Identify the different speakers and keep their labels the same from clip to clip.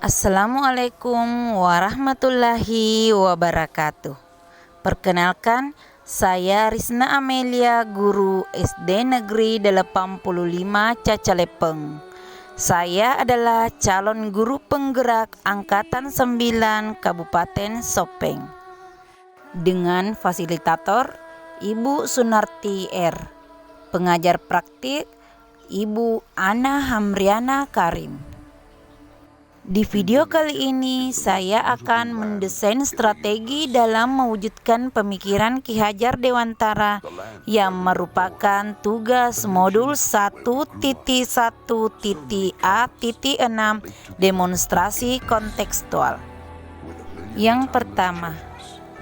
Speaker 1: Assalamualaikum warahmatullahi wabarakatuh. Perkenalkan, saya Risna Amelia, guru SD Negeri 85 Cacalepeng. Saya adalah calon guru penggerak Angkatan 9 Kabupaten Sopeng. Dengan fasilitator Ibu Sunarti R. Pengajar praktik Ibu Ana Hamriana Karim. Di video kali ini saya akan mendesain strategi dalam mewujudkan pemikiran Ki Hajar Dewantara yang merupakan tugas modul 1.1.A.6 demonstrasi kontekstual. Yang pertama,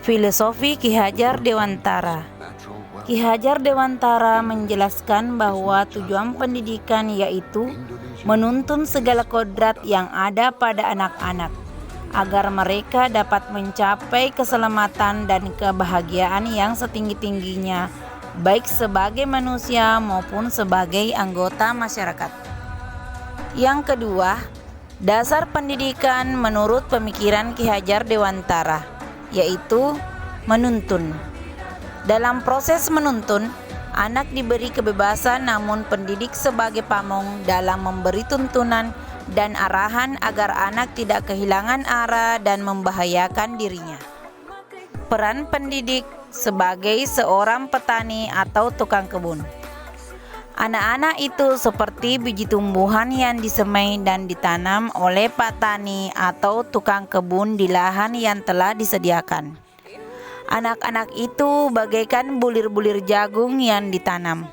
Speaker 1: filosofi Ki Hajar Dewantara. Ki Hajar Dewantara menjelaskan bahwa tujuan pendidikan yaitu menuntun segala kodrat yang ada pada anak-anak agar mereka dapat mencapai keselamatan dan kebahagiaan yang setinggi-tingginya, baik sebagai manusia maupun sebagai anggota masyarakat. Yang kedua, dasar pendidikan menurut pemikiran Ki Hajar Dewantara, yaitu menuntun. Dalam proses menuntun, anak diberi kebebasan namun pendidik sebagai pamong dalam memberi tuntunan dan arahan agar anak tidak kehilangan arah dan membahayakan dirinya. Peran pendidik sebagai seorang petani atau tukang kebun. Anak-anak itu seperti biji tumbuhan yang disemai dan ditanam oleh petani atau tukang kebun di lahan yang telah disediakan. Anak-anak itu bagaikan bulir-bulir jagung yang ditanam.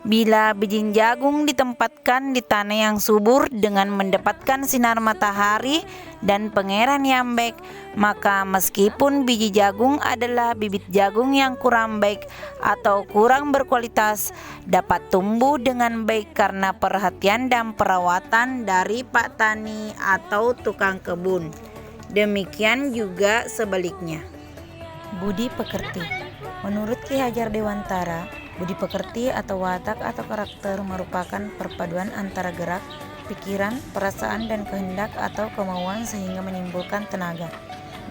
Speaker 1: Bila biji jagung ditempatkan di tanah yang subur dengan mendapatkan sinar matahari dan pangeran yang baik, maka meskipun biji jagung adalah bibit jagung yang kurang baik atau kurang berkualitas, dapat tumbuh dengan baik karena perhatian dan perawatan dari Pak Tani atau tukang kebun. Demikian juga sebaliknya. Budi pekerti. Menurut Ki Hajar Dewantara, budi pekerti atau watak atau karakter merupakan perpaduan antara gerak, pikiran, perasaan, dan kehendak atau kemauan sehingga menimbulkan tenaga.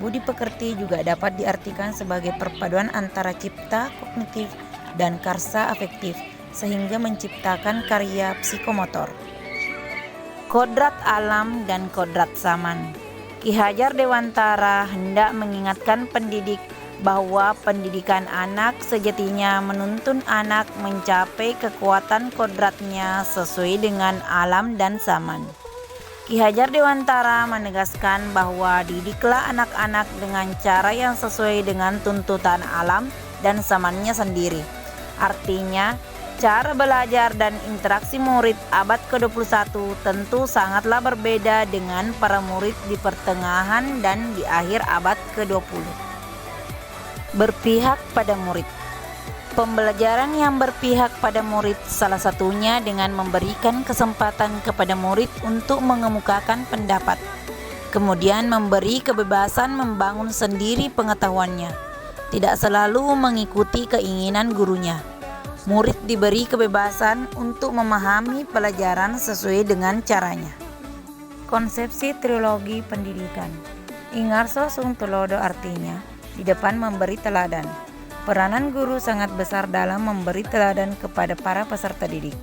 Speaker 1: Budi pekerti juga dapat diartikan sebagai perpaduan antara cipta kognitif dan karsa afektif sehingga menciptakan karya psikomotor. Kodrat alam dan kodrat zaman. Ki Hajar Dewantara hendak mengingatkan pendidik bahwa pendidikan anak sejatinya menuntun anak mencapai kekuatan kodratnya sesuai dengan alam dan zaman. Ki Hajar Dewantara menegaskan bahwa didiklah anak-anak dengan cara yang sesuai dengan tuntutan alam dan zamannya sendiri. Artinya, cara belajar dan interaksi murid abad ke-21 tentu sangatlah berbeda dengan para murid di pertengahan dan di akhir abad ke-20. Berpihak pada murid. Pembelajaran yang berpihak pada murid salah satunya dengan memberikan kesempatan kepada murid untuk mengemukakan pendapat, kemudian memberi kebebasan membangun sendiri pengetahuannya, tidak selalu mengikuti keinginan gurunya. Murid diberi kebebasan untuk memahami pelajaran sesuai dengan caranya. Konsepsi trilogi pendidikan. Ingarso sung tulodo artinya di depan memberi teladan. Peranan guru sangat besar dalam memberi teladan kepada para peserta didik.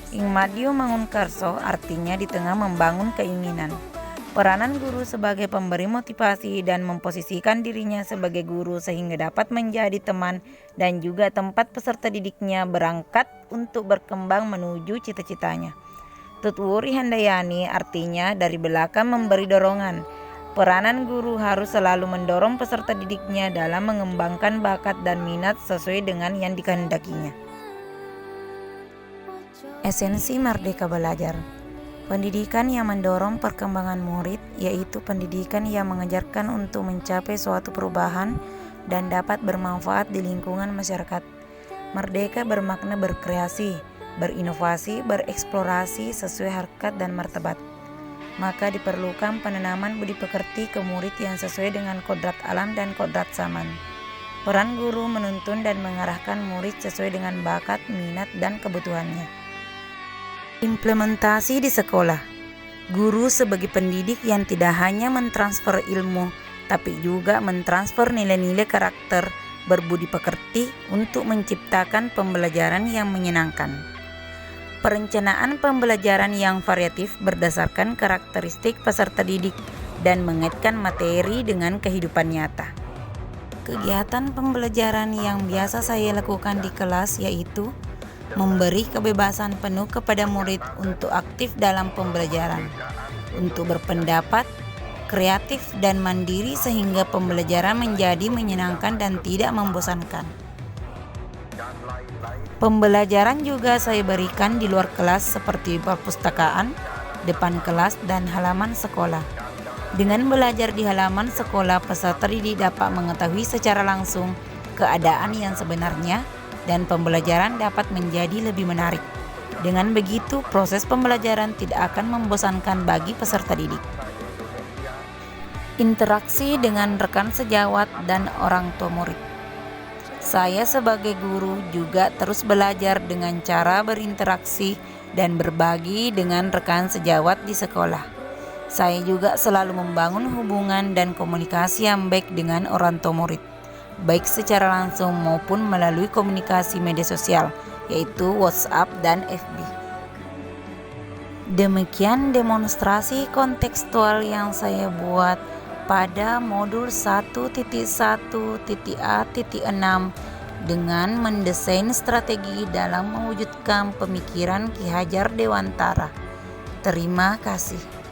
Speaker 1: Ing madyo mangun karso artinya di tengah membangun keinginan. Peranan guru sebagai pemberi motivasi dan memposisikan dirinya sebagai guru sehingga dapat menjadi teman dan juga tempat peserta didiknya berangkat untuk berkembang menuju cita-citanya. Tutwuri handayani artinya dari belakang memberi dorongan. Peranan guru harus selalu mendorong peserta didiknya dalam mengembangkan bakat dan minat sesuai dengan yang dikehendakinya. Esensi merdeka belajar. Pendidikan yang mendorong perkembangan murid, yaitu pendidikan yang mengajarkan untuk mencapai suatu perubahan dan dapat bermanfaat di lingkungan masyarakat. Merdeka bermakna berkreasi, berinovasi, bereksplorasi sesuai harkat dan martabat. Maka diperlukan penanaman budi pekerti ke murid yang sesuai dengan kodrat alam dan kodrat zaman. Peran guru menuntun dan mengarahkan murid sesuai dengan bakat, minat, dan kebutuhannya. Implementasi di sekolah. Guru sebagai pendidik yang tidak hanya mentransfer ilmu, tapi juga mentransfer nilai-nilai karakter berbudi pekerti untuk menciptakan pembelajaran yang menyenangkan. Perencanaan pembelajaran yang variatif berdasarkan karakteristik peserta didik dan mengaitkan materi dengan kehidupan nyata. Kegiatan pembelajaran yang biasa saya lakukan di kelas yaitu memberi kebebasan penuh kepada murid untuk aktif dalam pembelajaran, untuk berpendapat, kreatif dan mandiri sehingga pembelajaran menjadi menyenangkan dan tidak membosankan. Pembelajaran juga saya berikan di luar kelas seperti perpustakaan, depan kelas, dan halaman sekolah. Dengan belajar di halaman sekolah, peserta didik dapat mengetahui secara langsung keadaan yang sebenarnya dan pembelajaran dapat menjadi lebih menarik. Dengan begitu, proses pembelajaran tidak akan membosankan bagi peserta didik. Interaksi dengan rekan sejawat dan orang tua murid. Saya sebagai guru juga terus belajar dengan cara berinteraksi dan berbagi dengan rekan sejawat di sekolah. Saya juga selalu membangun hubungan dan komunikasi yang baik dengan orang tua murid, baik secara langsung maupun melalui komunikasi media sosial, yaitu WhatsApp dan FB. Demikian demonstrasi kontekstual yang saya buat pada modul 1.1.A.6 dengan mendesain strategi dalam mewujudkan pemikiran Ki Hajar Dewantara. Terima kasih.